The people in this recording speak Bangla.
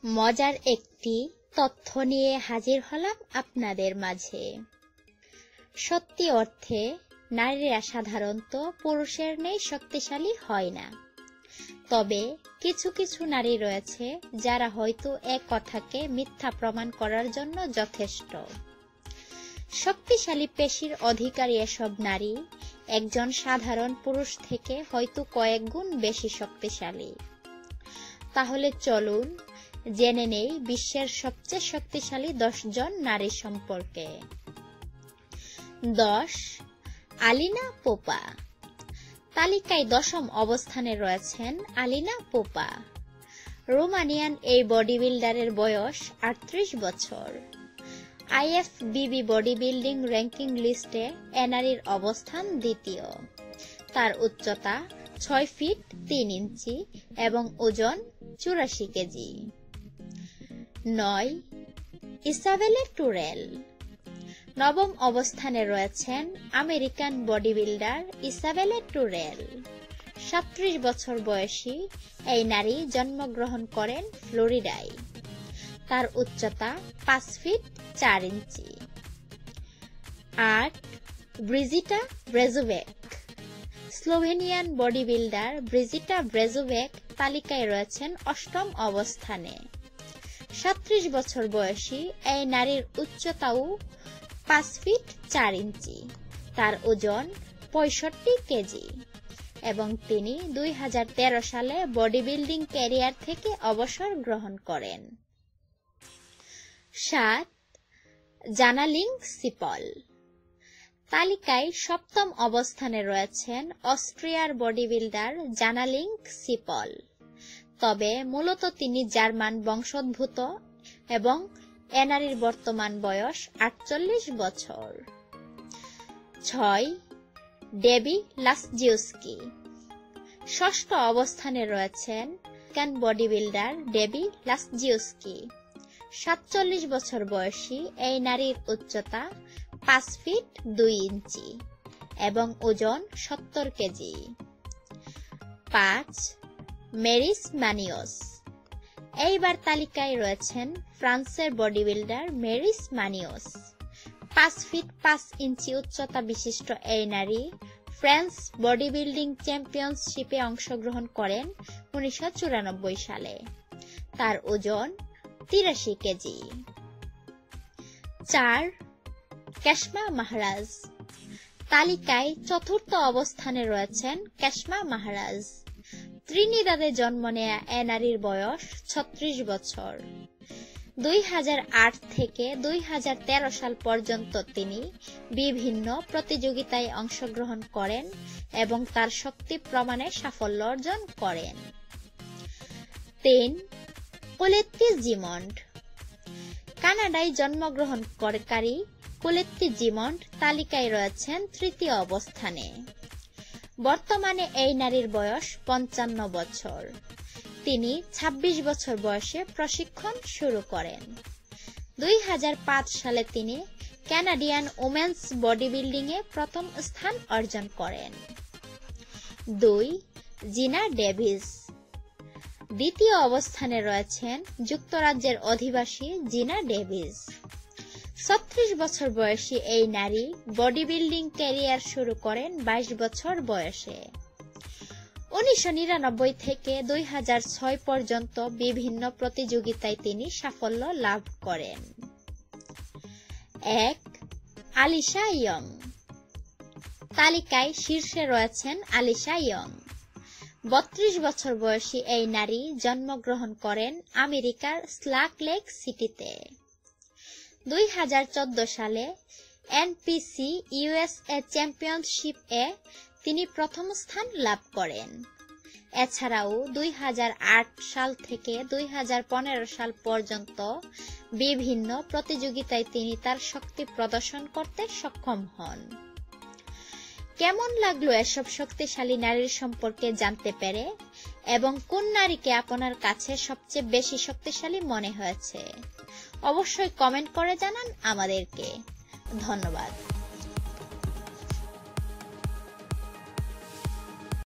মজার একটি তথ্য নিয়ে হাজির হলাম আপনাদের মাঝে। সত্যি অর্থে নারীরা সাধারণত পুরুষের ন্যায় শক্তিশালী হয় না। তবে কিছু কিছু নারী রয়েছে যারা হয়তো এক কথাকে মিথ্যা প্রমাণ করার জন্য যথেষ্ট। শক্তিশালী পেশির অধিকারী এসব নারী একজন সাধারণ পুরুষ থেকে হয়তো কয়েক গুণ বেশি শক্তিশালী। তাহলে চলুন জেনে নেই বিশ্বের সবচেয়ে শক্তিশালী 10 জন নারী সম্পর্কে। 10. আলিনা পোপা। তালিকায় 10ম অবস্থানে রয়েছেন আলিনা পোপা। রোমানিয়ান এই বডি বিল্ডারের বয়স 38 বছর। IFBB বডি বিল্ডিং র্যাঙ্কিং লিস্টে এ নারীর অবস্থান দ্বিতীয়। তার উচ্চতা 6 ফিট 3 ইঞ্চি এবং ওজন 84 কেজি। 9. ইসাবেলে টুরেল। 9ম অবস্থানে রয়েছেন আমেরিকান বডি বিল্ডার ইসাবেলে টুরেল। 37 বছর বয়সী এই নারী জন্মগ্রহণ করেন ফ্লোরিডায়। তার উচ্চতা 5 ফিট 4 ইঞ্চি। 8. ব্রিজিটা ব্রেজোভেক। স্লোভেনিয়ান বডি বিল্ডার ব্রিজিটা ব্রেজোভেক তালিকায় রয়েছেন 8ম অবস্থানে। 37 বছর বয়সী এই নারীর উচ্চতাও 5 ফিট 4 ইঞ্চি। তার ওজন 65 কেজি এবং তিনি 2013 সালে বডি বিল্ডিং ক্যারিয়ার থেকে অবসর গ্রহণ করেন। 7. জানা লিঙ্ক সিপল। তালিকায় 7ম অবস্থানে রয়েছেন অস্ট্রিয়ার বডি বিল্ডার জানা লিঙ্ক সিপল। তবে মূলত তিনি জার্মান বংশোদ্ভূত এবং এ নারীর বর্তমান বয়স 48 বছর। 6. ডেবি লাসজিউস্কি। 6ষ্ঠ অবস্থানে রয়েছেন আমেরিকান বডি বিল্ডার ডেবি লাসজিউস্কি। 47 বছর বয়সী এই নারীর উচ্চতা 5 ফিট 2 ইঞ্চি এবং ওজন 70 কেজি। 5. মেরিস মানিওস। এইবার তালিকায় রয়েছেন ফ্রান্সের বডি বিল্ডার মেরিস মানিওস। 5 ফিট 5 ইঞ্চি উচ্চতা বিশিষ্ট এই নারী ফ্রান্স বডি বিল্ডিং চ্যাম্পিয়নশিপে অংশগ্রহণ করেন 1994 সালে। তার ওজন 83 কেজি। 4. কেশমা মাহারাজ। তালিকায় 4র্থ অবস্থানে রয়েছেন কেশমা মাহারাজ। ত্রিনিদাদে জন্ম নেয়া এ নারীর বয়স 36 বছর। 2008 থেকে 2013 সাল পর্যন্ত তিনি বিভিন্ন প্রতিযোগিতায় অংশগ্রহণ করেন এবং তার শক্তি প্রমাণে সাফল্য অর্জন করেন। 3. কোলেত্তি জিমন্ড। কানাডায় জন্মগ্রহণকারী কোলেত্তি জিমন্ড তালিকায় রয়েছেন 3য় অবস্থানে। বর্তমানে এই নারীর বয়স 55 বছর। তিনি 26 বছর বয়সে প্রশিক্ষণ শুরু করেন। 2005 সালে তিনি কানাডিয়ান ওমেন্স বডি বিল্ডিং এ প্রথম স্থান অর্জন করেন। 2. জিনা ডেভিস। দ্বিতীয় অবস্থানে রয়েছেন যুক্তরাজ্যের অধিবাসী জিনা ডেভিস। 36 বছর বয়সী এই নারী বডি বিল্ডিং ক্যারিয়ার শুরু করেন 22 বছর বয়সে। 1999 থেকে 2006 পর্যন্ত বিভিন্ন প্রতিযোগিতায় তিনি সাফল্য লাভ করেন। 1. আলিশা ইয়ং। তালিকায় শীর্ষে রয়েছেন আলিশা ইয়ং। 32 বছর বয়সী এই নারী জন্মগ্রহণ করেন আমেরিকার স্ল্যাক লেক সিটিতে। 2014 সালে NPC USA চ্যাম্পিয়নশিপ এ তিনি প্রথম স্থান লাভ করেন। এছাড়াও 2008 সাল থেকে 2015 সাল পর্যন্ত বিভিন্ন প্রতিযোগিতায় তিনি তার শক্তি প্রদর্শন করতে সক্ষম হন। কেমন লাগলো এসব শক্তিশালী নারীর সম্পর্কে জানতে পেরে এবং কোন নারীকে আপনার কাছে সবচেয়ে বেশি শক্তিশালী মনে হয়েছে অবশ্যই কমেন্ট করে জানান আমাদেরকে। ধন্যবাদ।